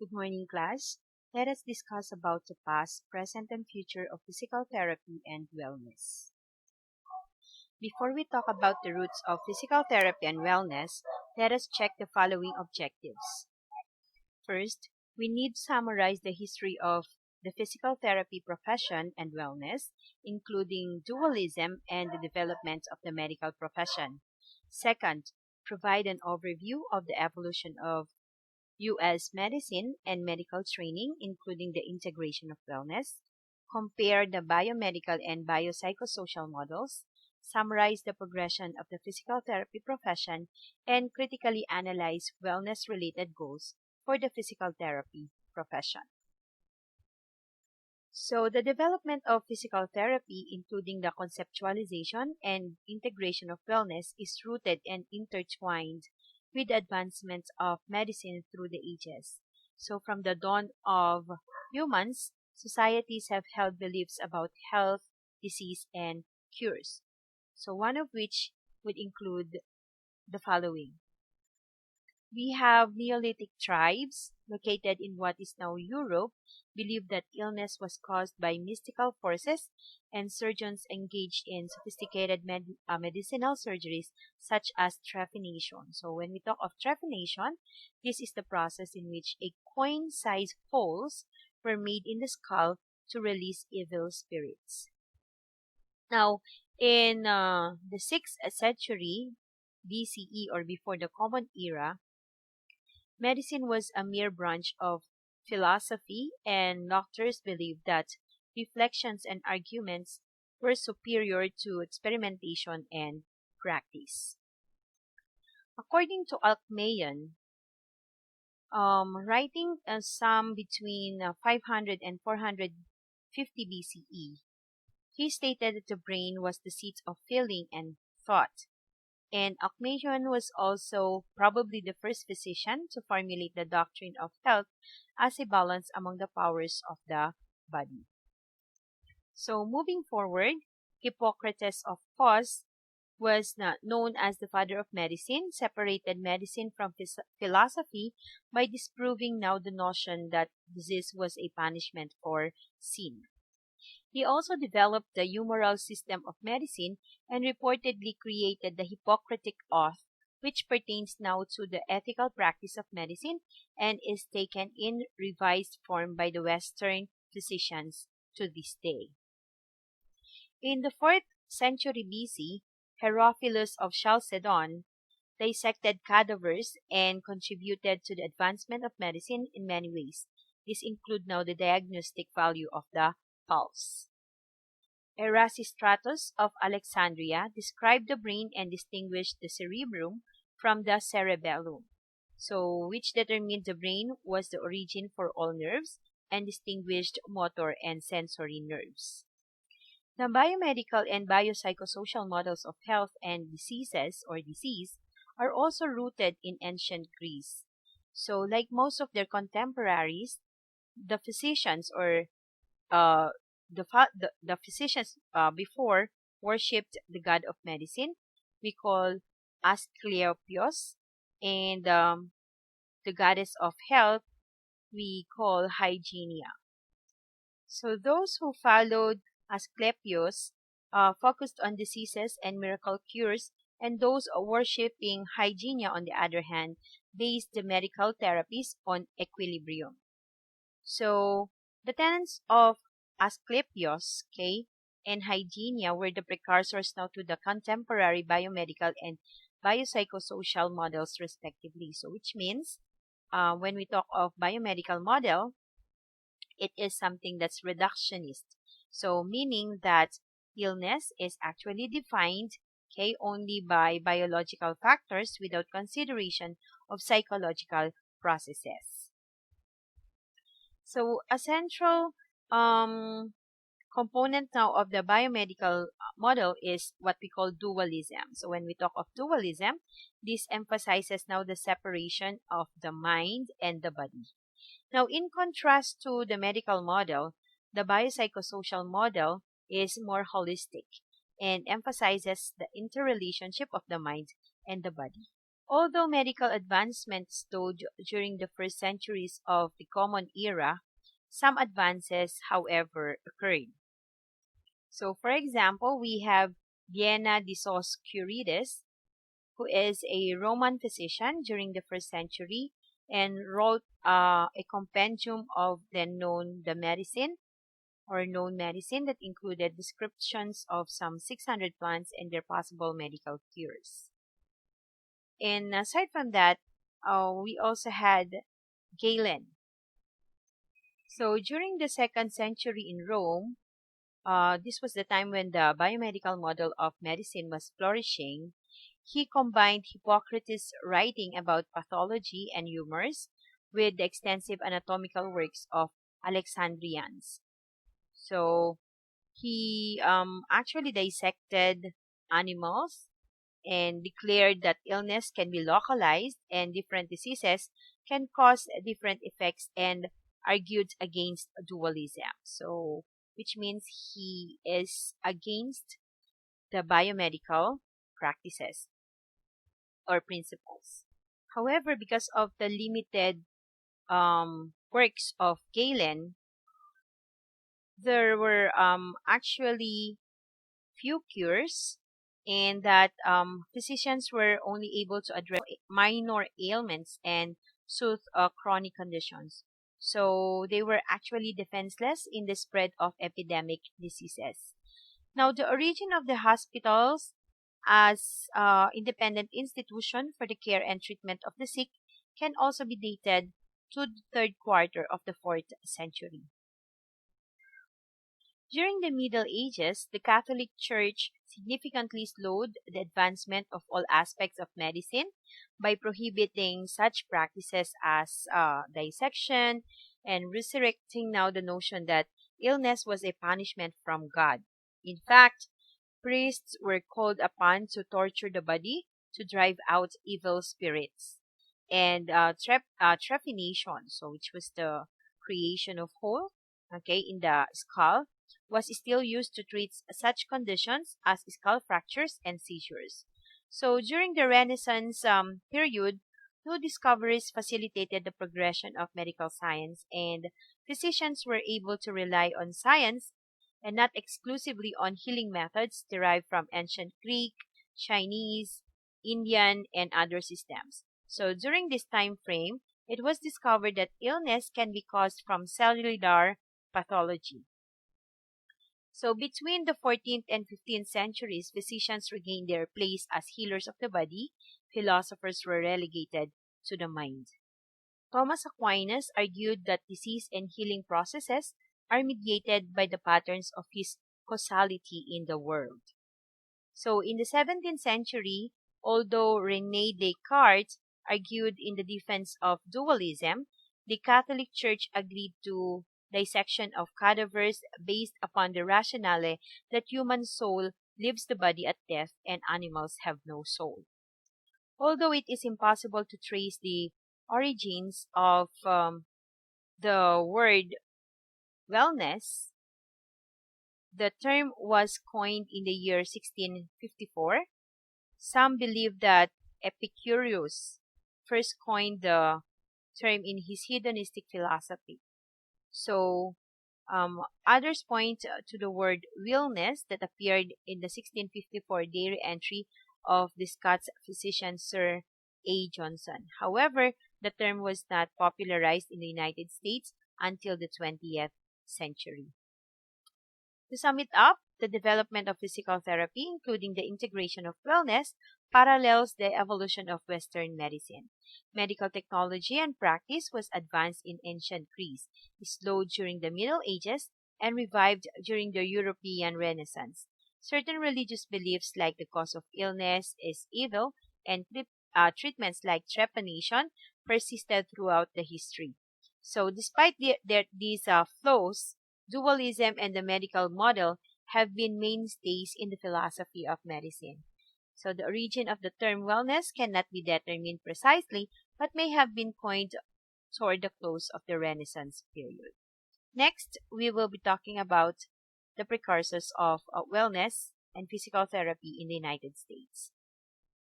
Good morning, class. Let us discuss about the past, present, and future of physical therapy and wellness. Before we talk about the roots of physical therapy and wellness, let us check the following objectives. First, we need to summarize the history of the physical therapy profession and wellness, including dualism and the development of the medical profession. Second, provide an overview of the evolution of U.S. medicine and medical training, including the integration of wellness, compare the biomedical and biopsychosocial models, summarize the progression of the physical therapy profession, and critically analyze wellness-related goals for the physical therapy profession. So, the development of physical therapy, including the conceptualization and integration of wellness, is rooted and intertwined with the advancements of medicine through the ages. So, from the dawn of humans, societies have held beliefs about health, disease, and cures. So, one of which would include the following. We have Neolithic tribes located in what is now Europe believed that illness was caused by mystical forces, and surgeons engaged in sophisticated medicinal surgeries such as trephination. So when we talk of trephination, this is the process in which a coin-sized holes were made in the skull to release evil spirits. Now, in the 6th century BCE, or before the Common Era, medicine was a mere branch of philosophy, and doctors believed that reflections and arguments were superior to experimentation and practice. According to Alcmaeon, writing some between 500 and 450 BCE, he stated that the brain was the seat of feeling and thought. And Alcmaeon was also probably the first physician to formulate the doctrine of health as a balance among the powers of the body. So moving forward, Hippocrates of Kos was known as the father of medicine, separated medicine from philosophy by disproving now the notion that disease was a punishment for sin. He also developed the humoral system of medicine and reportedly created the Hippocratic Oath, which pertains now to the ethical practice of medicine and is taken in revised form by the Western physicians to this day. In the 4th century BC, Herophilus of Chalcedon dissected cadavers and contributed to the advancement of medicine in many ways. These include now the diagnostic value of the pulse. Erasistratus of Alexandria described the brain and distinguished the cerebrum from the cerebellum, so which determined the brain was the origin for all nerves and distinguished motor and sensory nerves. The biomedical and biopsychosocial models of health and diseases or disease are also rooted in ancient Greece. So, like most of their contemporaries, the physicians or the physicians before worshipped the god of medicine. We call Asclepios, and the goddess of health we call Hygienia. So those who followed Asclepios focused on diseases and miracle cures, and those worshipping Hygienia, on the other hand, based the medical therapies on equilibrium. So the tenets of Asclepios, and Hygienia were the precursors now to the contemporary biomedical and biopsychosocial models, respectively. So, which means when we talk of biomedical model, it is something that's reductionist. So, meaning that illness is actually defined, only by biological factors without consideration of psychological processes. So, a central component now of the biomedical model is what we call dualism. So when we talk of dualism, this emphasizes now the separation of the mind and the body. Now, in contrast to the medical model, the biopsychosocial model is more holistic and emphasizes the interrelationship of the mind and the body. Although medical advancement slowed during the first centuries of the Common Era, some advances, however, occurred. So, for example, we have Vienna Dioscurides, who is a Roman physician during the first century and wrote a compendium of then known the medicine or known medicine that included descriptions of some 600 plants and their possible medical cures. And aside from that, we also had Galen. So during the second century in Rome, this was the time when the biomedical model of medicine was flourishing. He combined Hippocrates' writing about pathology and humors with the extensive anatomical works of Alexandrians. So he actually dissected animals and declared that illness can be localized and different diseases can cause different effects and argued against dualism. So, which means he is against the biomedical practices or principles. However, because of the limited works of Galen, there were actually few cures, and that physicians were only able to address minor ailments and soothe chronic conditions. So they were actually defenseless in the spread of epidemic diseases. Now, the origin of the hospitals as independent institution for the care and treatment of the sick can also be dated to the third quarter of the 4th century. During the Middle Ages, the Catholic Church significantly slowed the advancement of all aspects of medicine by prohibiting such practices as dissection and resurrecting now the notion that illness was a punishment from God. In fact, priests were called upon to torture the body to drive out evil spirits. And trephination, so which was the creation of hole, okay, in the skull, was still used to treat such conditions as skull fractures and seizures. So during the Renaissance period, new discoveries facilitated the progression of medical science, and physicians were able to rely on science and not exclusively on healing methods derived from ancient Greek, Chinese, Indian, and other systems. So during this time frame, it was discovered that illness can be caused from cellular pathology. So between the 14th and 15th centuries, physicians regained their place as healers of the body. Philosophers were relegated to the mind. Thomas Aquinas argued that disease and healing processes are mediated by the patterns of his causality in the world. So in the 17th century, although René Descartes argued in the defense of dualism, the Catholic Church agreed to dissection of cadavers based upon the rationale that human soul leaves the body at death and animals have no soul. Although it is impossible to trace the origins of the word wellness, the term was coined in the year 1654. Some believe that Epicurus first coined the term in his hedonistic philosophy. So, others point to the word wellness that appeared in the 1654 diary entry of the Scots physician Sir A. Johnson. However, the term was not popularized in the United States until the 20th century. To sum it up, the development of physical therapy, including the integration of wellness, parallels the evolution of Western medicine. Medical technology and practice was advanced in ancient Greece, slowed during the Middle Ages, and revived during the European Renaissance. Certain religious beliefs like the cause of illness is evil and treatments like trepanation persisted throughout the history. So despite these flaws, dualism and the medical model have been mainstays in the philosophy of medicine. So the origin of the term wellness cannot be determined precisely, but may have been coined toward the close of the Renaissance period. Next, we will be talking about the precursors of wellness and physical therapy in the United States.